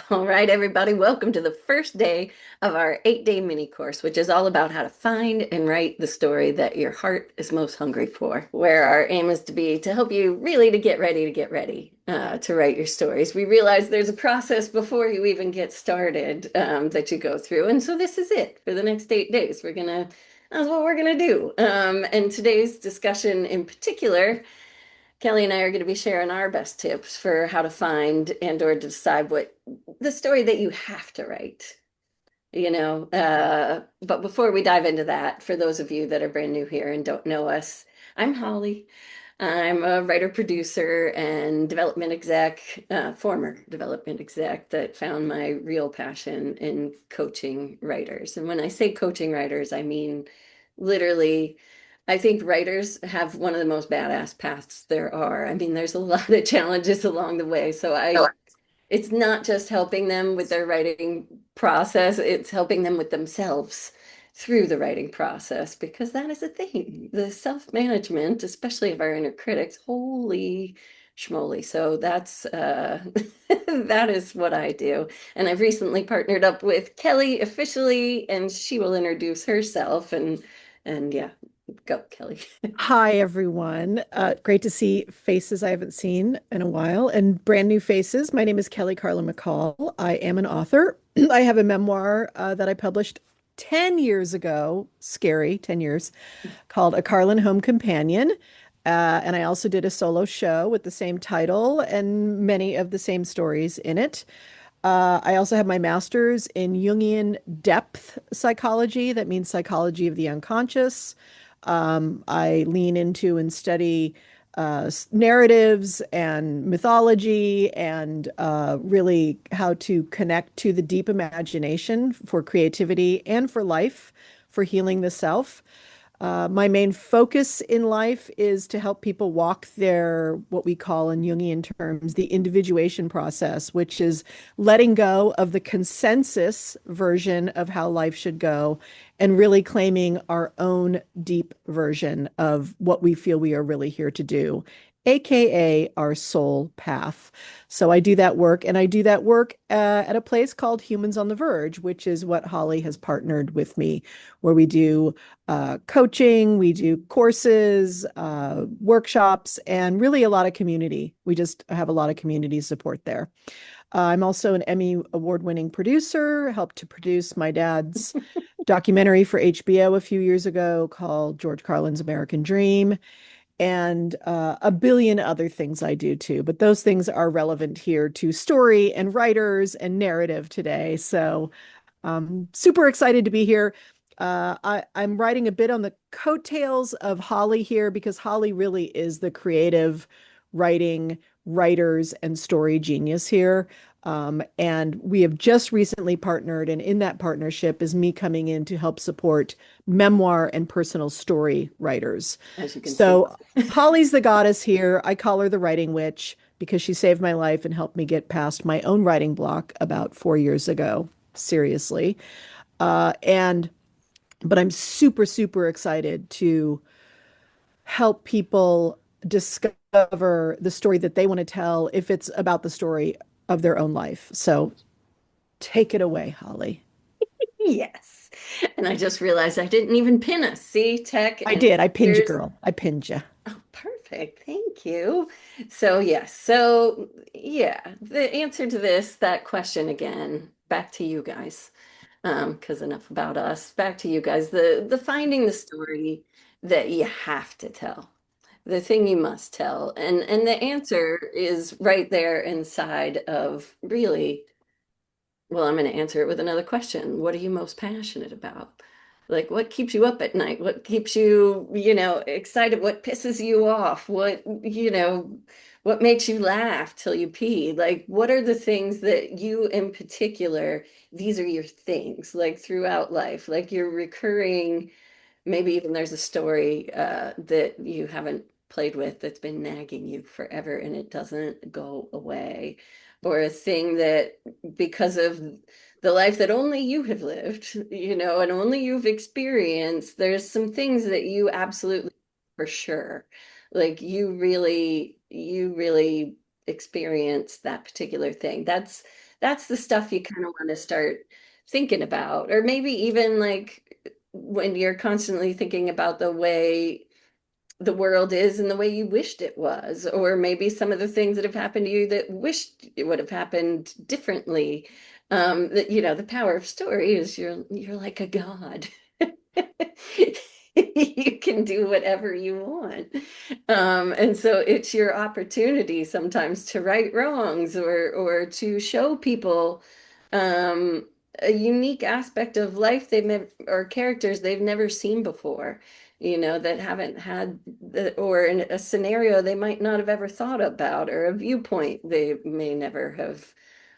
All right, everybody, welcome to the first day of our 8-day mini course, which is all about how to find and write the story that your heart is most hungry for. Where our aim is to be to help you really to get ready to write your stories. We realize there's a process before you even get started that you go through, and so this is it for the next 8 days. That's what we're gonna do. And today's discussion in particular. Kelly and I are going to be sharing our best tips for how to find and or decide what the story that you have to write, but before we dive into that, for those of you that are brand new here and don't know us, I'm Holly. I'm a writer, producer, and development exec, former development exec that found my real passion in coaching writers. And when I say coaching writers, I mean literally, I think writers have one of the most badass paths there are. I mean, there's a lot of challenges along the way. It's not just helping them with their writing process, it's helping them with themselves through the writing process because that is a thing. The self-management, especially of our inner critics, holy schmoly. So that's that is what I do. And I've recently partnered up with Kelly officially, and she will introduce herself and yeah, go Kelly. Hi, everyone. Great to see faces I haven't seen in a while and brand new faces. My name is Kelly Carlin-McCall. I am an author. I have a memoir that I published 10 years ago, scary 10 years, called A Carlin Home Companion. And I also did a solo show with the same title and many of the same stories in it. I also have my master's in Jungian depth psychology. That means psychology of the unconscious. I lean into and study narratives and mythology and really how to connect to the deep imagination for creativity and for life, for healing the self. My main focus in life is to help people walk their, what we call in Jungian terms, the individuation process, which is letting go of the consensus version of how life should go and really claiming our own deep version of what we feel we are really here to do, AKA our soul path. So I do that work, and I do that work at a place called Humans on the Verge, which is what Holly has partnered with me, where we do coaching, we do courses, workshops, and really a lot of community. We just have a lot of community support there. I'm also an Emmy award-winning producer, helped to produce my dad's documentary for HBO a few years ago called George Carlin's American Dream, and a billion other things I do too. But those things are relevant here to story and writers and narrative today. So super excited to be here. I'm writing a bit on the coattails of Holly here because Holly really is the creative writing, writers, and story genius here. And we have just recently partnered, and in that partnership is me coming in to help support memoir and personal story writers. As you can see. So Holly's the goddess here. I call her the writing witch because she saved my life and helped me get past my own writing block about 4 years ago. Seriously. And but I'm super, super excited to help people discover the story that they want to tell if it's about the story of their own life. So take it away, Holly. Yes. And I just realized I didn't even pin us. See, tech I and did. I pinned you, here's girl. I pinned you. oh, perfect. Thank you. So yes. So yeah, the answer to that question again, back to you guys. Because enough about us. Back to you guys. The finding the story that you have to tell. The thing you must tell. And the answer is right there inside of really. Well, I'm going to answer it with another question. What are you most passionate about? Like, what keeps you up at night? What keeps you, excited? What pisses you off? What makes you laugh till you pee? Like, what are the things that you in particular, these are your things, like throughout life, like your recurring, maybe even there's a story that you haven't played with that's been nagging you forever and it doesn't go away, or a thing that because of the life that only you have lived, and only you've experienced, there's some things that you absolutely for sure, like you really experience that particular thing. that's the stuff you kind of want to start thinking about. Or maybe even like when you're constantly thinking about the way the world is and the way you wished it was, or maybe some of the things that have happened to you that wished it would have happened differently. That the power of story is you're like a god. You can do whatever you want. And so it's your opportunity sometimes to right wrongs or to show people um, a unique aspect of life or characters they've never seen before, that haven't had or in a scenario they might not have ever thought about, or a viewpoint they may never have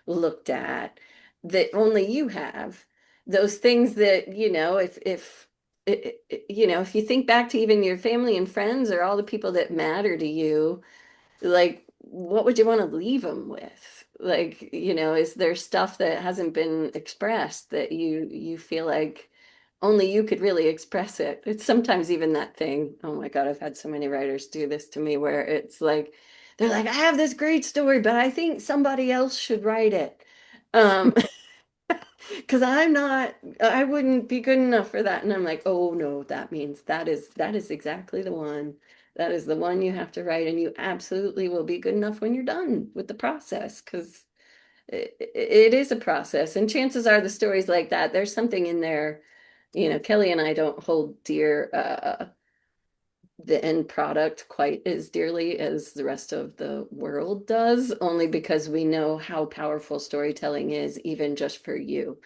looked at that only you have. Those things that, if you think back to even your family and friends or all the people that matter to you, like what would you want to leave them with? Like, is there stuff that hasn't been expressed that you feel like only you could really express it? It's sometimes even that thing. Oh my God, I've had so many writers do this to me where it's like they're like, I have this great story, but I think somebody else should write it. Um, because I wouldn't be good enough for that. And I'm like, oh no, that means that is exactly the one. That is the one you have to write, and you absolutely will be good enough when you're done with the process, because it is a process. And chances are the stories like that, there's something in there. Kelly and I don't hold dear the end product quite as dearly as the rest of the world does, only because we know how powerful storytelling is, even just for you.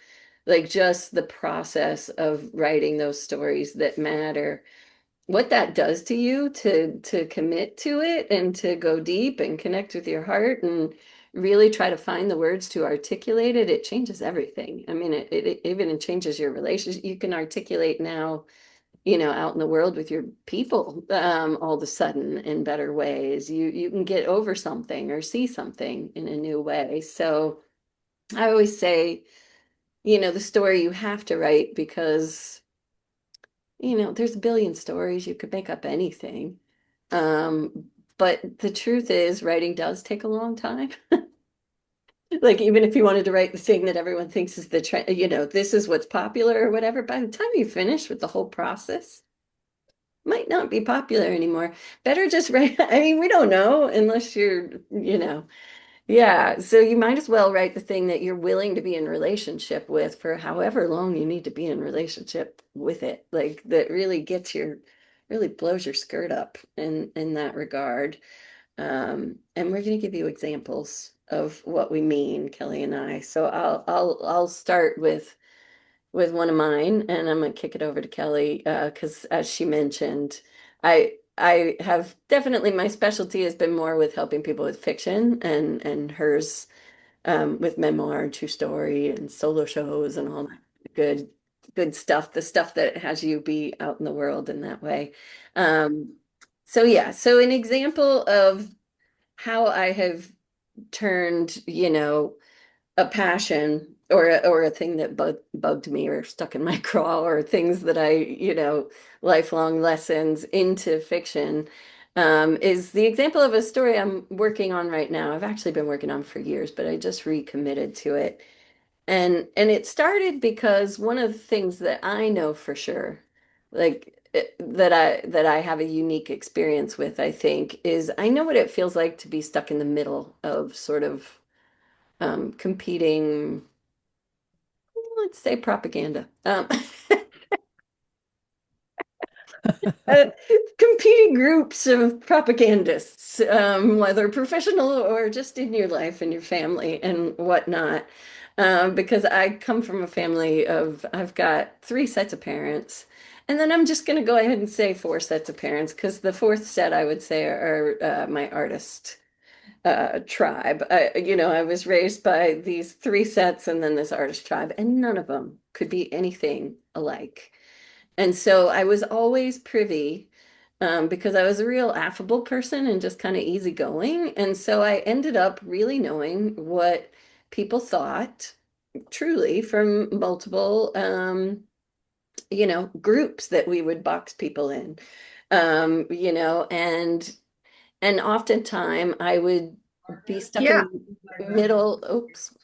Like just the process of writing those stories that matter, what that does to you to commit to it and to go deep and connect with your heart and really try to find the words to articulate it, it changes everything. I mean, it even changes your relationship. You can articulate now, out in the world with your people, all of a sudden in better ways. You can get over something or see something in a new way. So I always say, the story you have to write because, there's a billion stories. You could make up anything. But the truth is, writing does take a long time. Like, even if you wanted to write the thing that everyone thinks is the trend, this is what's popular or whatever, by the time you finish with the whole process, might not be popular anymore. Better just write. I mean, we don't know unless yeah. So you might as well write the thing that you're willing to be in relationship with for however long you need to be in relationship with it. Like that really blows your skirt up in that regard. And we're going to give you examples of what we mean, Kelly and I. So I'll start with one of mine, and I'm gonna kick it over to Kelly because, as she mentioned, I have definitely my specialty has been more with helping people with fiction, and hers with memoir and true story and solo shows and all that good stuff, the stuff that has you be out in the world in that way. Um, so yeah, so an example of how I have turned, a passion or a thing that bugged me or stuck in my craw, or things that lifelong lessons into fiction, is the example of a story I'm working on right now. I've actually been working on for years, but I just recommitted to it. And it started because one of the things that I know for sure, like that I have a unique experience with, I think, is I know what it feels like to be stuck in the middle of sort of competing, let's say propaganda, uh, competing groups of propagandists, whether professional or just in your life and your family and whatnot. Because I come from a family of, I've got three sets of parents. And then I'm just going to go ahead and say four sets of parents, because the fourth set I would say are my artist tribe. I was raised by these three sets and then this artist tribe, and none of them could be anything alike. And so I was always privy, because I was a real affable person and just kind of easygoing. And so I ended up really knowing what people thought truly from multiple, groups that we would box people in, and oftentimes I would be stuck in Yeah. the middle, oops,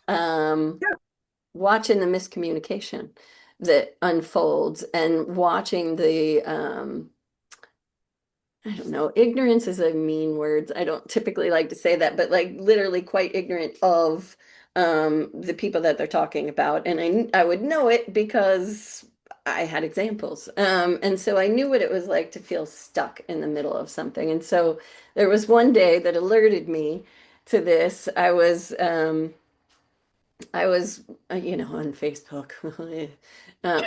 watching the miscommunication that unfolds and watching the I don't know, ignorance is a mean word. I don't typically like to say that, but like literally quite ignorant of the people that they're talking about. And I would know it because I had examples. And so I knew what it was like to feel stuck in the middle of something. And so there was one day that alerted me to this. I was on Facebook. Um,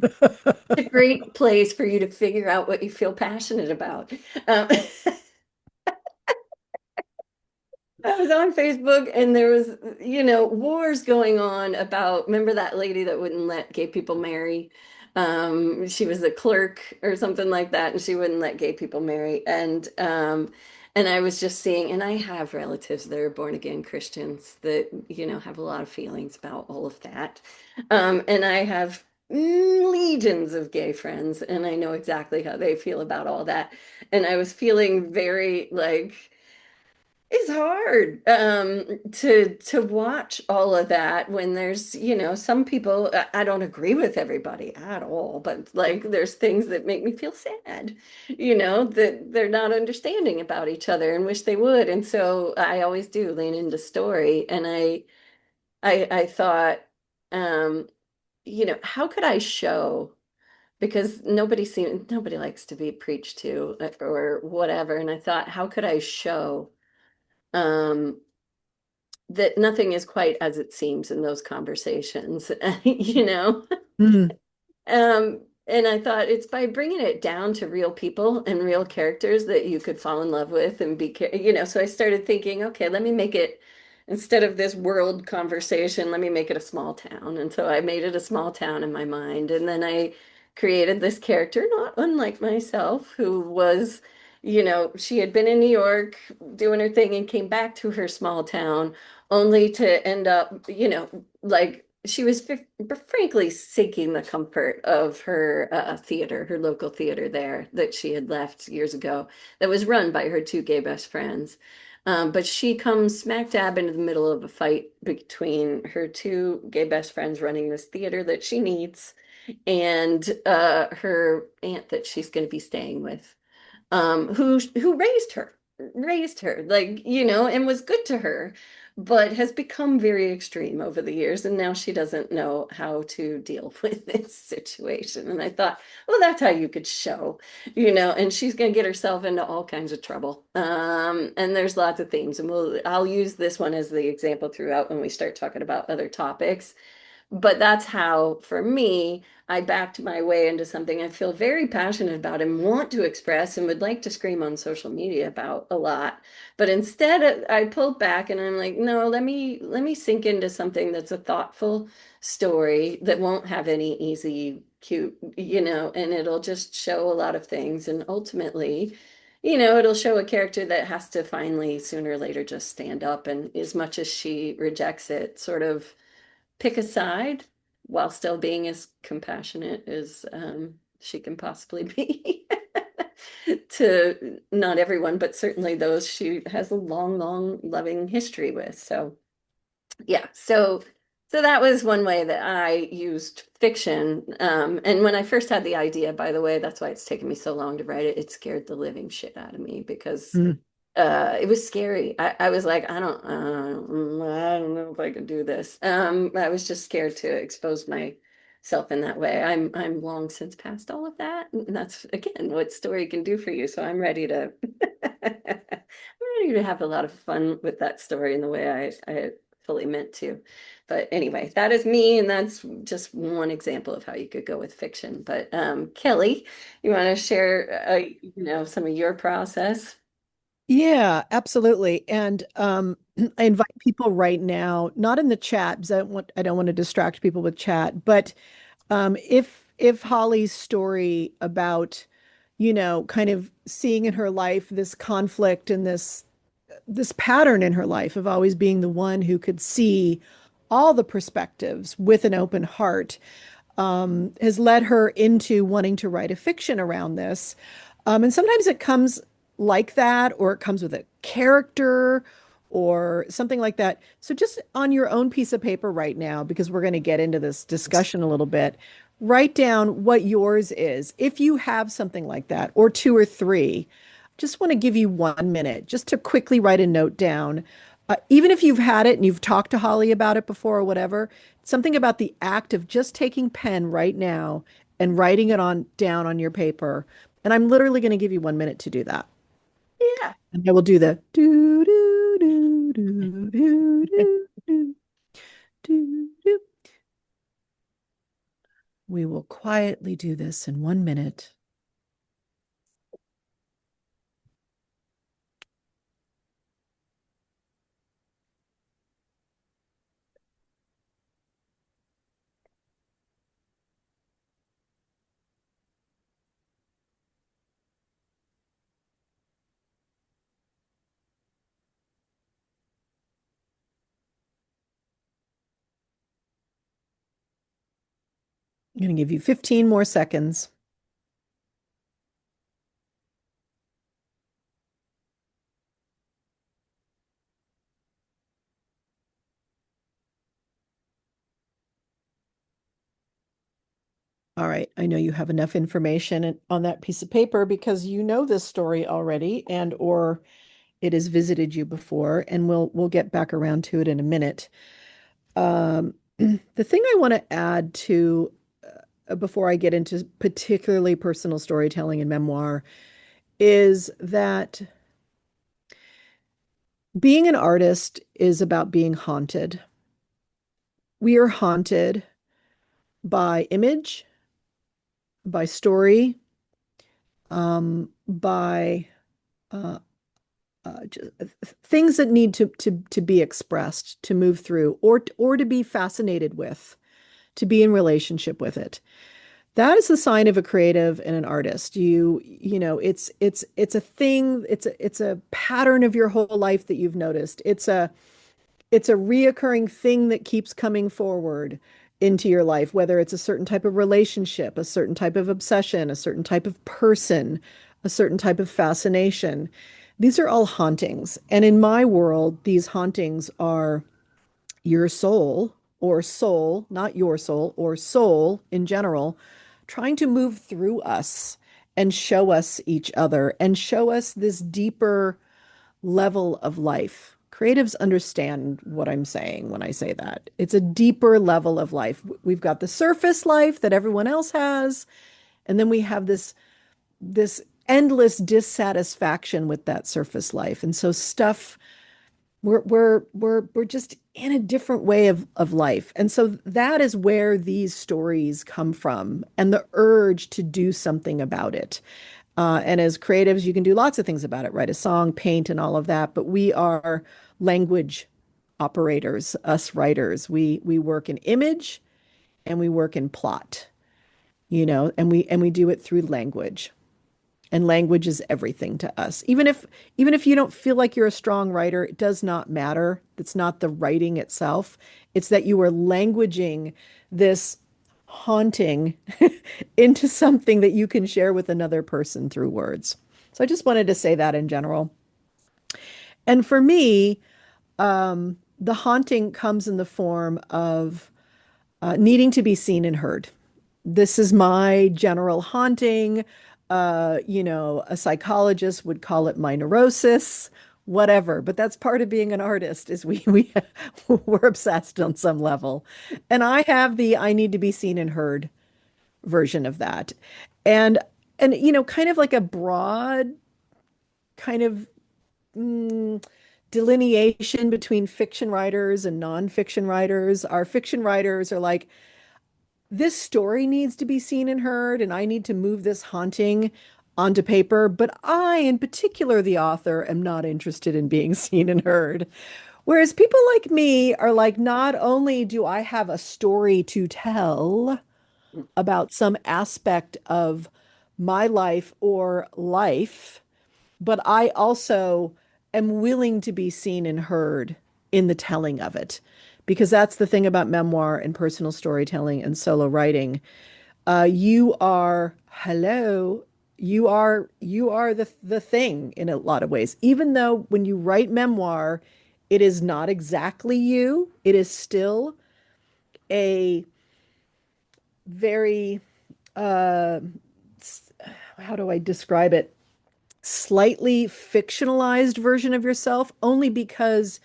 it's a great place for you to figure out what you feel passionate about. Um, I was on Facebook and there was, wars going on about, remember that lady that wouldn't let gay people marry? She was a clerk or something like that, and she wouldn't let gay people marry. And I was just seeing, and I have relatives that are born again Christians that, have a lot of feelings about all of that. And I have legions of gay friends, and I know exactly how they feel about all that. And I was feeling very like, it's hard to watch all of that when there's, some people I don't agree with everybody at all, but like there's things that make me feel sad, that they're not understanding about each other and wish they would. And so I always do lean into story. And I thought, um, how could I show? Because nobody likes to be preached to or whatever. And I thought, how could I show? Um, that nothing is quite as it seems in those conversations, you know? Mm. And I thought it's by bringing it down to real people and real characters that you could fall in love with and so I started thinking, okay, let me make it instead of this world conversation, let me make it a small town. And so I made it a small town in my mind. And then I created this character, not unlike myself, who was, she had been in New York doing her thing and came back to her small town only to end up, like she was frankly seeking the comfort of her theater, her local theater there that she had left years ago, that was run by her two gay best friends. But she comes smack dab into the middle of a fight between her two gay best friends running this theater that she needs and her aunt that she's going to be staying with, who raised her like, and was good to her, but has become very extreme over the years, and now she doesn't know how to deal with this situation. And I thought, well, that's how you could show, and she's going to get herself into all kinds of trouble. And there's lots of themes, and I'll use this one as the example throughout when we start talking about other topics. But that's how, for me, I backed my way into something I feel very passionate about and want to express and would like to scream on social media about a lot. But instead, I pulled back and I'm like, no, let me sink into something that's a thoughtful story that won't have any easy, cute, and it'll just show a lot of things. And ultimately, it'll show a character that has to finally, sooner or later, just stand up. And as much as she rejects it, sort of pick a side while still being as compassionate as she can possibly be to not everyone, but certainly those she has a long, long loving history with. So yeah, so that was one way that I used fiction. And when I first had the idea, by the way, that's why it's taken me so long to write it. It scared the living shit out of me because Mm. it was scary. I was like, I don't know if I could do this. I was just scared to expose myself in that way. I'm long since past all of that. And that's again what story can do for you. So I'm ready to I'm ready to have a lot of fun with that story in the way I fully meant to. But anyway, that is me, and that's just one example of how you could go with fiction. But Kelly, you want to share some of your process? Yeah, absolutely. And I invite people right now, not in the chat, because I don't want to distract people with chat, but if Holly's story about, kind of seeing in her life this conflict and this pattern in her life of always being the one who could see all the perspectives with an open heart, has led her into wanting to write a fiction around this. And sometimes it comes like that, or it comes with a character, or something like that. So just on your own piece of paper right now, because we're going to get into this discussion a little bit, write down what yours is. If you have something like that, or two or three, just want to give you 1 minute just to quickly write a note down. Even if you've had it and you've talked to Holly about it before or whatever, something about the act of just taking pen right now and writing it on down on your paper. And I'm literally going to give you 1 minute to do that. Yeah. And I will do the do do do do do do do do do. We will quietly do this in 1 minute. I'm going to give you 15 more seconds. All right, I know you have enough information on that piece of paper because you know this story already and or it has visited you before, and we'll get back around to it in a minute. The thing I want to add to before I get into particularly personal storytelling and memoir is that being an artist is about being haunted. We are haunted by image, by story, by uh, things that need to be expressed, to move through, or to be fascinated with, to be in relationship with it. That is the sign of a creative and an artist. It's a thing, it's a pattern of your whole life that you've noticed. It's a reoccurring thing that keeps coming forward into your life, whether it's a certain type of relationship, a certain type of obsession, a certain type of person, a certain type of fascination. These are all hauntings. And in my world, these hauntings are your soul, or soul, not your soul, or soul in general, trying to move through us and show us each other and show us this deeper level of life. Creatives understand what I'm saying when I say that. It's a deeper level of life. We've got the surface life that everyone else has, and then we have this endless dissatisfaction with that surface life. And so stuff we're just in a different way of life. And so that is where these stories come from and the urge to do something about it. And as creatives, you can do lots of things about it, write a song, paint, and all of that. But we are language operators, us writers. We work in image and we work in plot, and we do it through language. And language is everything to us. Even if you don't feel like you're a strong writer, it does not matter. It's not the writing itself. It's that you are languaging this haunting into something that you can share with another person through words. So I just wanted to say that in general. And for me, the haunting comes in the form of needing to be seen and heard. This is my general haunting. A psychologist would call it my neurosis, whatever. But that's part of being an artist is we we're obsessed on some level. And I have the I need to be seen and heard version of that. And kind of like a broad kind of delineation between fiction writers and nonfiction writers. Our fiction writers are like, this story needs to be seen and heard, and I need to move this haunting onto paper. But I, in particular, the author, am not interested in being seen and heard. Whereas people like me are like, not only do I have a story to tell about some aspect of my life or life, but I also am willing to be seen and heard in the telling of it. Because that's the thing about memoir and personal storytelling and solo writing. You are, hello, you are the thing in a lot of ways. Even though when you write memoir, It is not exactly you. It is still a very, uh, how do I describe it? Slightly fictionalized version of yourself, only because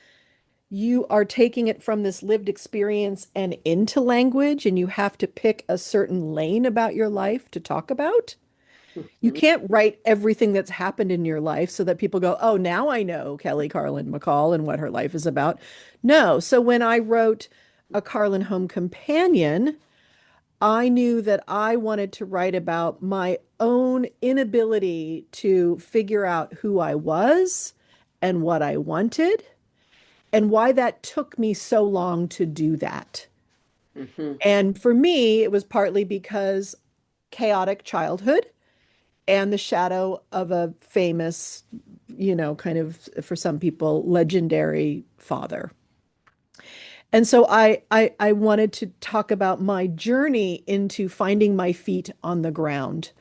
you are taking it from this lived experience and into language, and you have to pick a certain lane about your life to talk about. You Mhm. can't write everything that's happened in your life so that people go, oh, now I know Kelly Carlin-McCall and what her life is about. No. So when I wrote A Carlin Home Companion, I knew that I wanted to write about my own inability to figure out who I was and what I wanted and why that took me so long to do that. Mhm. And for me, it was partly because chaotic childhood and the shadow of a famous, kind of for some people, legendary father. And so I wanted to talk about my journey into finding my feet on the ground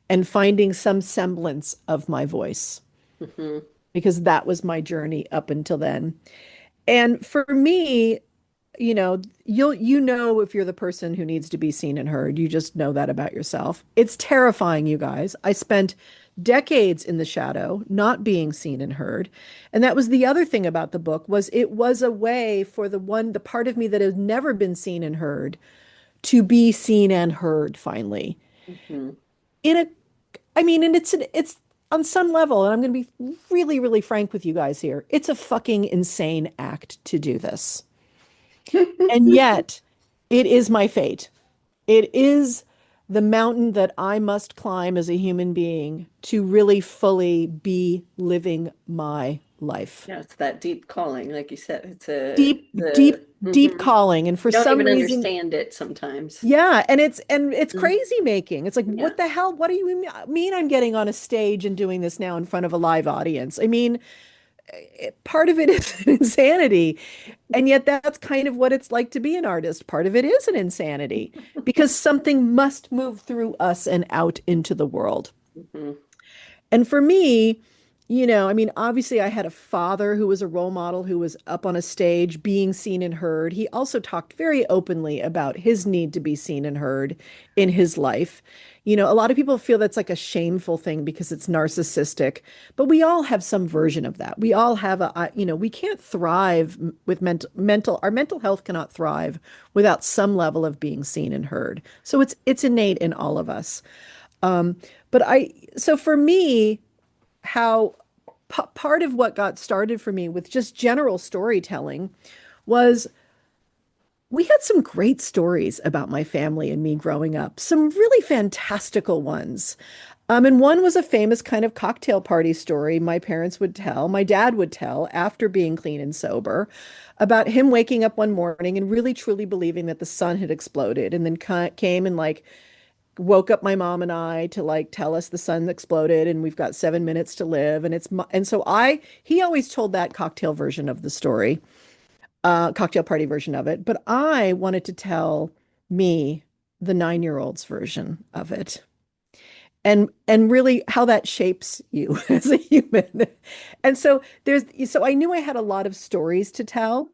and finding some semblance of my voice, Mhm. because that was my journey up until then. And for me, you know if you're the person who needs to be seen and heard. You just know that about yourself. It's terrifying, you guys. I spent decades in the shadow, not being seen and heard. And that was the other thing about the book, was it was a way for the part of me that has never been seen and heard to be seen and heard finally. Mhm. In a I mean, and it's on some level, and I'm going to be really, really frank with you guys here. It's a fucking insane act to do this. And yet, it is my fate. It is the mountain that I must climb as a human being to really fully be living my life. Yeah, it's that deep calling, like you said. It's a Deep, deep, the deep mhm. calling. And for You don't some even reason, understand it sometimes. yeah, and it's Mm. crazy making. It's like, Yeah. what the hell? What do you mean I'm getting on a stage and doing this now in front of a live audience? I mean, part of it is insanity. And yet that's kind of what it's like to be an artist. Part of it is an insanity because something must move through us and out into the world. Mhm. And for me, I mean, obviously, I had a father who was a role model, who was up on a stage being seen and heard. He also talked very openly about his need to be seen and heard in his life. A lot of people feel that's like a shameful thing because it's narcissistic, but we all have some version of that. We all have we can't thrive with our mental health cannot thrive without some level of being seen and heard. So it's innate in all of us. Um, so for me, how part of what got started for me with just general storytelling was we had some great stories about my family and me growing up, some really fantastical ones. And one was a famous kind of cocktail party story my parents would tell, my dad would tell after being clean and sober, about him waking up one morning and really truly believing that the sun had exploded, and then came and like woke up my mom and I to like tell us the sun exploded and we've got 7 minutes to live. And so he always told that cocktail version of the story, cocktail party version of it. But I wanted to tell me the 9-year-old's version of it. And really how that shapes you as a human. And so I knew I had a lot of stories to tell.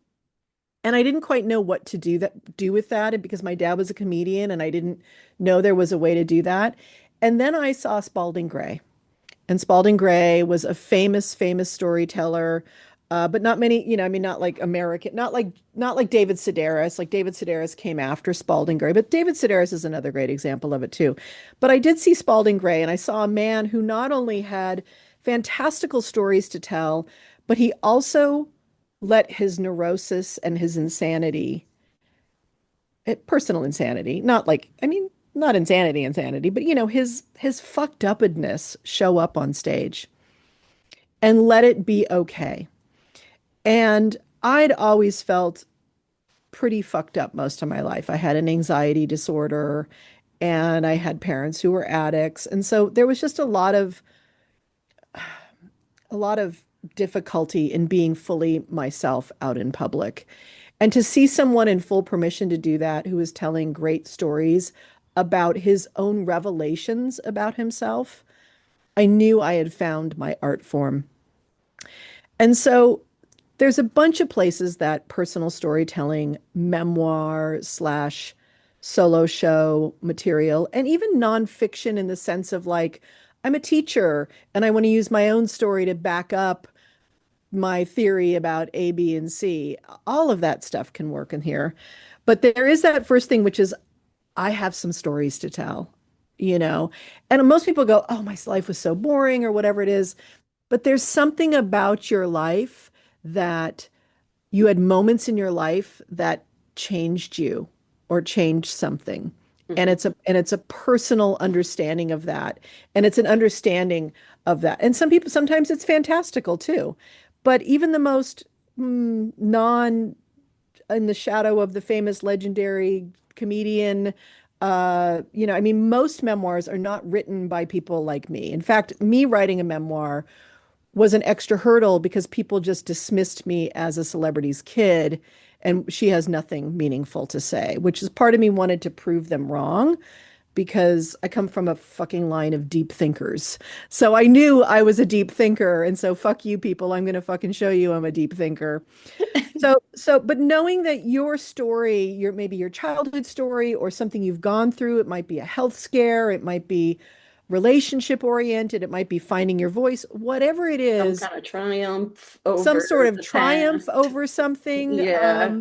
And I didn't quite know what to do with that because my dad was a comedian and I didn't know there was a way to do that. And then I saw Spalding Gray. And Spalding Gray was a famous, famous storyteller. But not many, I mean, not like American, not like David Sedaris. Like David Sedaris came after Spalding Gray, but David Sedaris is another great example of it too. But I did see Spalding Gray, and I saw a man who not only had fantastical stories to tell, but he also let his neurosis and his insanity, personal insanity, not like, I mean, not insanity, but his fucked upness show up on stage and let it be okay. And I'd always felt pretty fucked up most of my life. I had an anxiety disorder and I had parents who were addicts. And so there was just a lot of difficulty in being fully myself out in public. And to see someone in full permission to do that, who is telling great stories about his own revelations about himself, I knew I had found my art form. And so there's a bunch of places that personal storytelling, memoir slash solo show material, and even nonfiction in the sense of like, I'm a teacher and I want to use my own story to back up my theory about A, B, and C. All of that stuff can work in here. But there is that first thing, which is I have some stories to tell, you know? And most people go, oh, my life was so boring or whatever it is. But there's something about your life that you had moments in your life that changed you or changed something. And Mhm. it's a personal understanding of that. And it's an understanding of that. And some people sometimes it's fantastical too. But even the most non in the shadow of the famous legendary comedian, I mean, most memoirs are not written by people like me. In fact, me writing a memoir was an extra hurdle because people just dismissed me as a celebrity's kid and she has nothing meaningful to say, which is part of me wanted to prove them wrong because I come from a fucking line of deep thinkers. So I knew I was a deep thinker. And so fuck you people, I'm going to fucking show you I'm a deep thinker. But knowing that your story, maybe your childhood story or something you've gone through, it might be a health scare, it might be relationship oriented, it might be finding your voice, whatever it Some is, kind of triumph some sort over of the triumph past. over something, Yeah.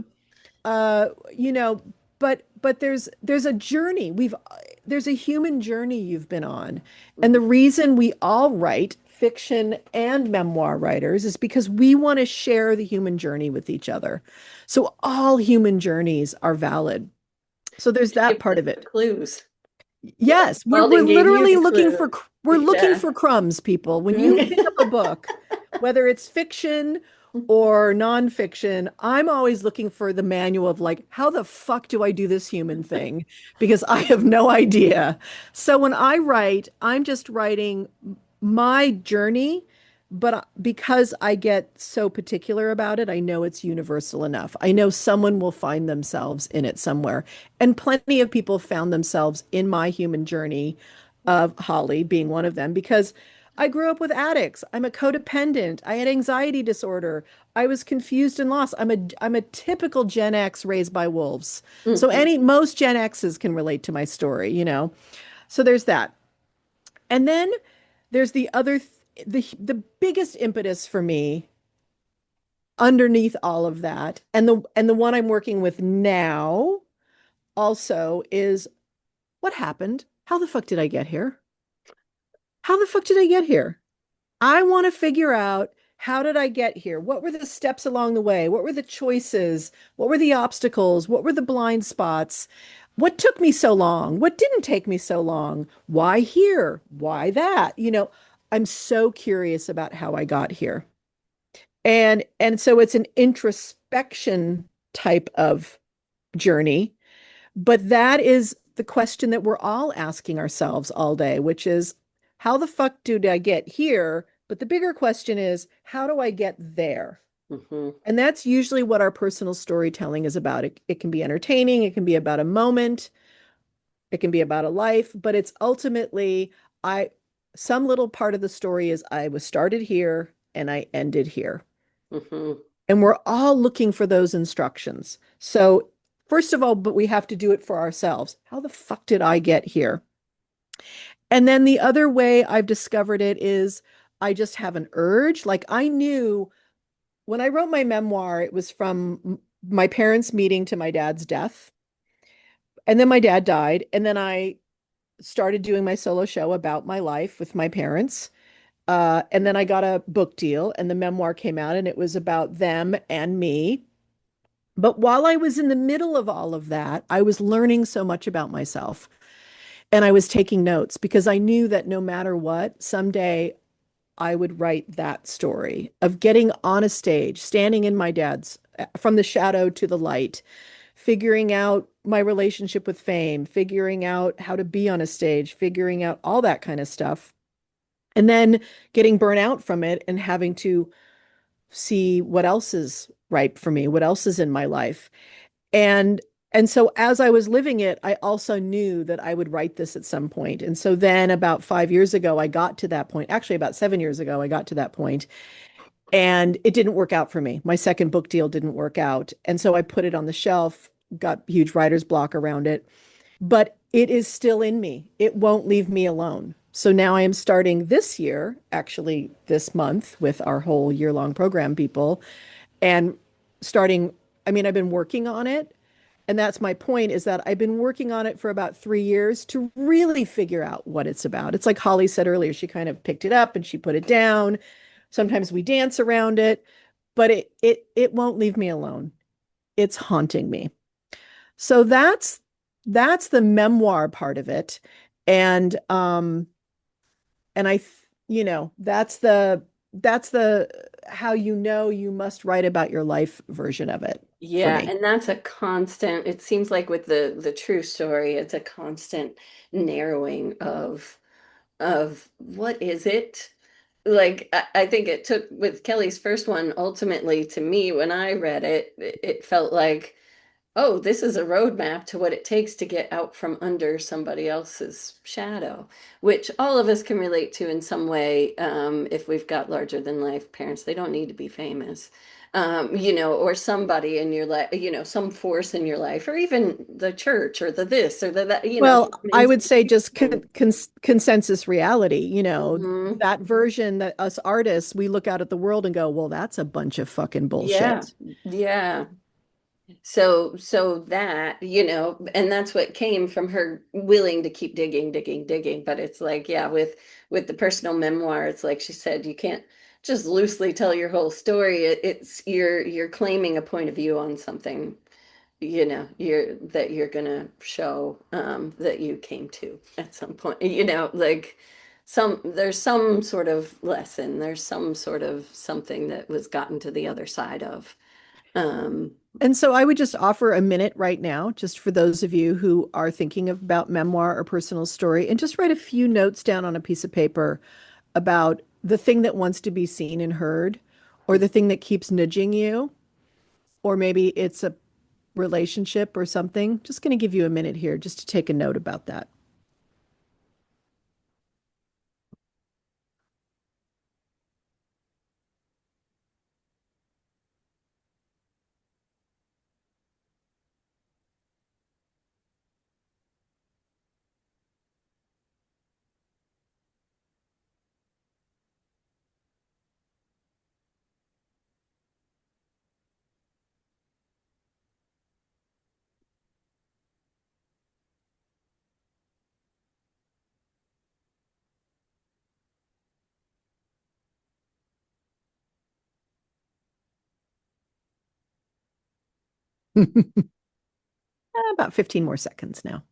uh, you know, but there's a journey. There's a human journey you've been on. And Mhm. the reason we all write fiction and memoir writers is because we want to share the human journey with each other. So all human journeys are valid. So there's that Give part us of the it. clues. Well, Yes, we're Walden gave you literally the looking clue. for we're looking Yeah. for crumbs, people. When you pick up a book, whether it's fiction or nonfiction, I'm always looking for the manual of like, how the fuck do I do this human thing? Because I have no idea. So when I write, I'm just writing my journey, but because I get so particular about it, I know it's universal enough. I know someone will find themselves in it somewhere. And plenty of people found themselves in my human journey of Holly being one of them because I grew up with addicts. I'm a codependent. I had anxiety disorder. I was confused and lost. I'm a typical Gen X raised by wolves. So Mhm. most Gen X's can relate to my story, you know. So there's that. And then there's the other the biggest impetus for me underneath all of that and the one I'm working with now also is what happened? How the fuck did I get here? How the fuck did I get here? I want to figure out how did I get here? What were the steps along the way? What were the choices? What were the obstacles? What were the blind spots? What took me so long? What didn't take me so long? Why here? Why that? I'm so curious about how I got here. And so it's an introspection type of journey. But that is the question that we're all asking ourselves all day, which is how the fuck did I get here? But the bigger question is, how do I get there? Mhm. And that's usually what our personal storytelling is about. It can be entertaining, it can be about a moment, it can be about a life, but it's ultimately I some little part of the story is I was started here and I ended here. Mhm. And we're all looking for those instructions. So, first of all, but we have to do it for ourselves. How the fuck did I get here? And then the other way I've discovered it is I just have an urge. Like I knew when I wrote my memoir, it was from my parents' meeting to my dad's death. And then my dad died. And then I started doing my solo show about my life with my parents. And then I got a book deal, and the memoir came out, and it was about them and me. But while I was in the middle of all of that, I was learning so much about myself and I was taking notes because I knew that no matter what, someday I would write that story of getting on a stage, standing in my dad's from the shadow to the light, figuring out my relationship with fame, figuring out how to be on a stage, figuring out all that kind of stuff. And then getting burnt out from it and having to see what else is right for me, what else is in my life. And and so as I was living it, I also knew that I would write this at some point. And so then about 5 years ago, I got to that point. Actually, about 7 years ago, I got to that point. And it didn't work out for me. My second book deal didn't work out. And so I put it on the shelf, got huge writer's block around it, but it is still in me. It won't leave me alone. So now I am starting this year, actually this month, with our whole year-long program people, and starting, I mean, I've been working on it. And that's my point is that I've been working on it for about 3 years to really figure out what it's about. It's like Holly said earlier, she kind of picked it up and she put it down. Sometimes we dance around it, but it won't leave me alone. It's haunting me. So that's the memoir part of it. And and that's the how you know you must write about your life version of it for Yeah, me. and that's a constant, it seems like with the true story, it's a constant narrowing of what is it? Like I think it took with Kelly's first one, ultimately to me, when I read it, it felt like oh, this is a roadmap to what it takes to get out from under somebody else's shadow, which all of us can relate to in some way. If we've got larger than life parents, they don't need to be famous, or somebody in your life, some force in your life, or even the church or the this or the that, Well, some I would say just institution. consensus reality, Mhm. that version that us artists, we look out at the world and go, well, that's a bunch of fucking Yeah, bullshit. yeah. So that, and that's what came from her willing to keep digging, digging, digging. But it's like, yeah, with the personal memoir, it's like she said, you can't just loosely tell your whole story. It's you're claiming a point of view on something, you're gonna show that you came to at some point, like there's some sort of lesson, there's some sort of something that was gotten to the other side of. Um, And so I would just offer a minute right now, just for those of you who are thinking about memoir or personal story, and just write a few notes down on a piece of paper about the thing that wants to be seen and heard, or the thing that keeps nudging you, or maybe it's a relationship or something. Just going to give you a minute here just to take a note about that. About 15 more seconds now.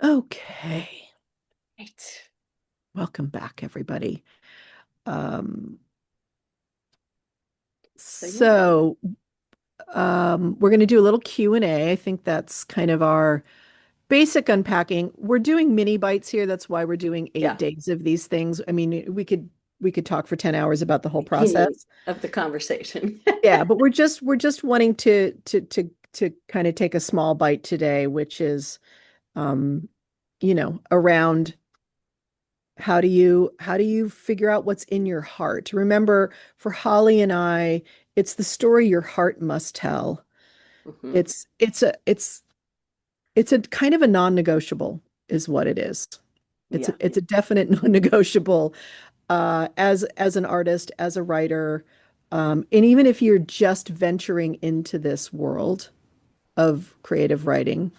Okay. right. Welcome back, everybody. Um, So yeah. so we're going to do a little Q&A. I think that's kind of our basic unpacking. We're doing mini bites here. That's why we're doing eight Yeah. days of these things. I mean, we could talk for 10 hours about the whole Beginning process. of the conversation. Yeah, but we're just wanting to kind of take a small bite today, which is around how do you figure out what's in your heart? Remember, for Holly and I, it's the story your heart must tell. Mhm. It's a kind of a non-negotiable is what it is. It's a, Yeah. it's a definite non-negotiable as an artist, as a writer, and even if you're just venturing into this world of creative writing,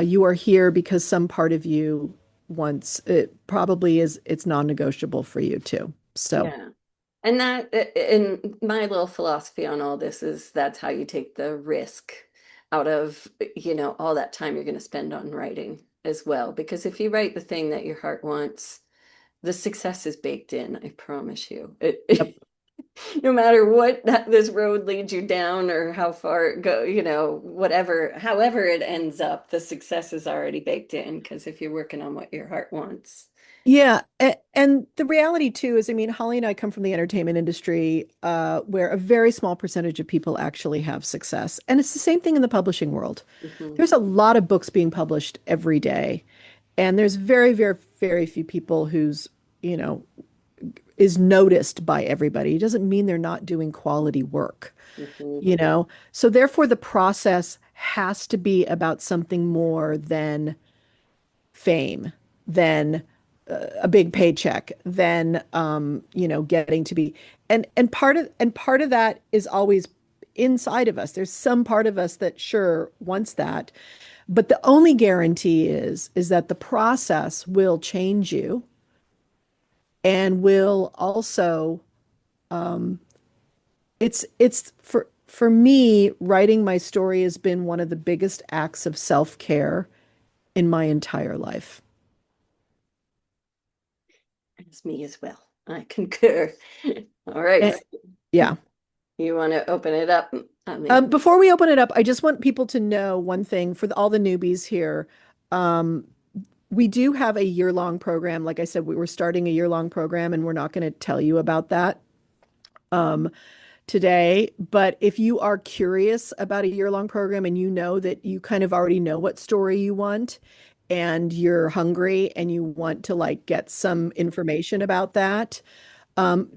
you are here because some part of you wants it probably is it's non-negotiable for you too. So, Yeah. And and my little philosophy on all this is that's how you take the risk out of, all that time you're going to spend on writing as well. Because if you write the thing that your heart wants, the success is baked in, I promise you. yep. No matter what this road leads you down or how far it go, whatever, however it ends up, the success is already baked in because if you're working on what your heart wants. Yeah, and the reality too is, I mean, Holly and I come from the entertainment industry, where a very small percentage of people actually have success, and it's the same thing in the publishing world. Mhm, There's a lot of books being published every day, and there's very, very, very few people who's, you know, is noticed by everybody. It doesn't mean they're not doing quality work, mhm, you know? So therefore, the process has to be about something more than fame, than a big paycheck, than getting to be and part of that is always inside of us. There's some part of us that sure wants that, but the only guarantee is that the process will change you and will also it's for me, writing my story has been one of the biggest acts of self-care in my entire life. It's me as well. I concur. All right. Eh, So yeah. you want to open it up? I mean, Before we open it up, I just want people to know one thing for all the newbies here. Um, we do have a year-long program. Like I said, we were starting a year-long program, and we're not going to tell you about that today. But if you are curious about a year-long program and you know that you kind of already know what story you want, and you're hungry and you want to like get some information about that,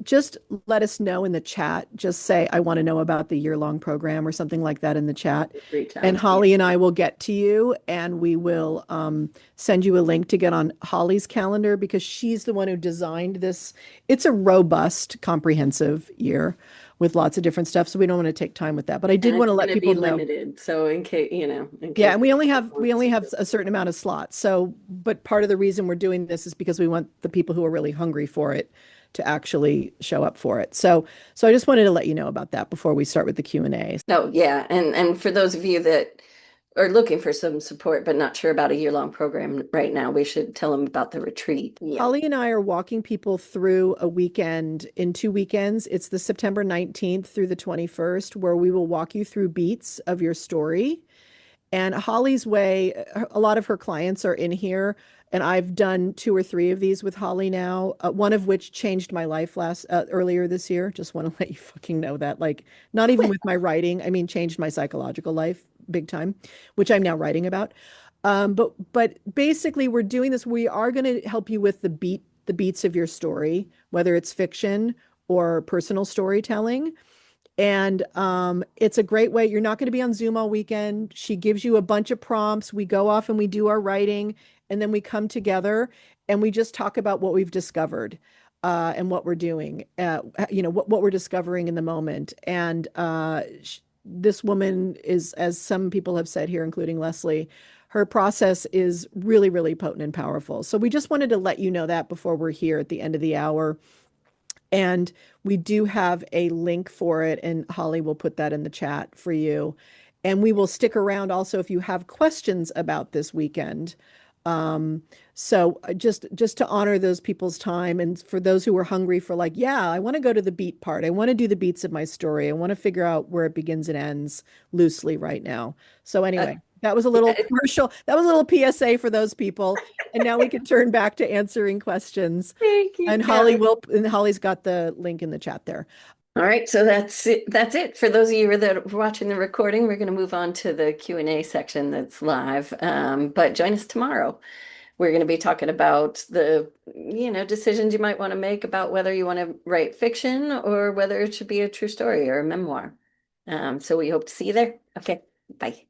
just let us know in the chat. Just say, I want to know about the year-long program or something like that in the chat. reach And out. Yeah. Holly and I will get to you and we will send you a link to get on Holly's calendar because she's the one who designed this. It's a robust, comprehensive year with lots of different stuff. So we don't want to take time with that. But I And did want it's to let going to be people know. limited. So in Yeah, case and we only anyone have we wants only have to. a certain amount of slots. So, but part of the reason we're doing this is because we want the people who are really hungry for it to actually show up for it. So I just wanted to let you know about that before we start with the Q&A. No, yeah. And for those of you that are looking for some support but not sure about a year-long program right now, we should tell them about the retreat. Yeah. Holly and I are walking people through a weekend in 2 weekends. It's the September 19th through the 21st, where we will walk you through beats of your story. And Holly's way, a lot of her clients are in here, and I've done 2 or 3 of these with Holly now. One of which changed my life last earlier this year. Just want to let you fucking know that, like, not even with my writing. I mean, changed my psychological life big time, which I'm now writing about. But basically, we're doing this. We are going to help you with the beats of your story, whether it's fiction or personal storytelling. And it's a great way. You're not going to be on Zoom all weekend. She gives you a bunch of prompts. We go off and we do our writing, and then we come together and we just talk about what we've discovered and what we're doing, what we're discovering in the moment. And this woman is, as some people have said here, including Leslie, her process is really, really potent and powerful. So we just wanted to let you know that before we're here at the end of the hour. And we do have a link for it, and Holly will put that in the chat for you. And we will stick around also if you have questions about this weekend. Um, so just to honor those people's time, and for those who are hungry for like, yeah, I want to go to the beat part. I want to do the beats of my story. I want to figure out where it begins and ends loosely right now. So Uh, anyway, that was a little yeah. commercial. That was a little PSA for those people. And now we can turn back to answering questions. Thank you, And Kelly. Holly's got the link in the chat there. All right, so that's it. That's it. For those of you that are watching the recording, we're going to move on to the Q&A section that's live. But join us tomorrow. We're going to be talking about the decisions you might want to make about whether you want to write fiction or whether it should be a true story or a memoir. So we hope to see you there. Okay, bye.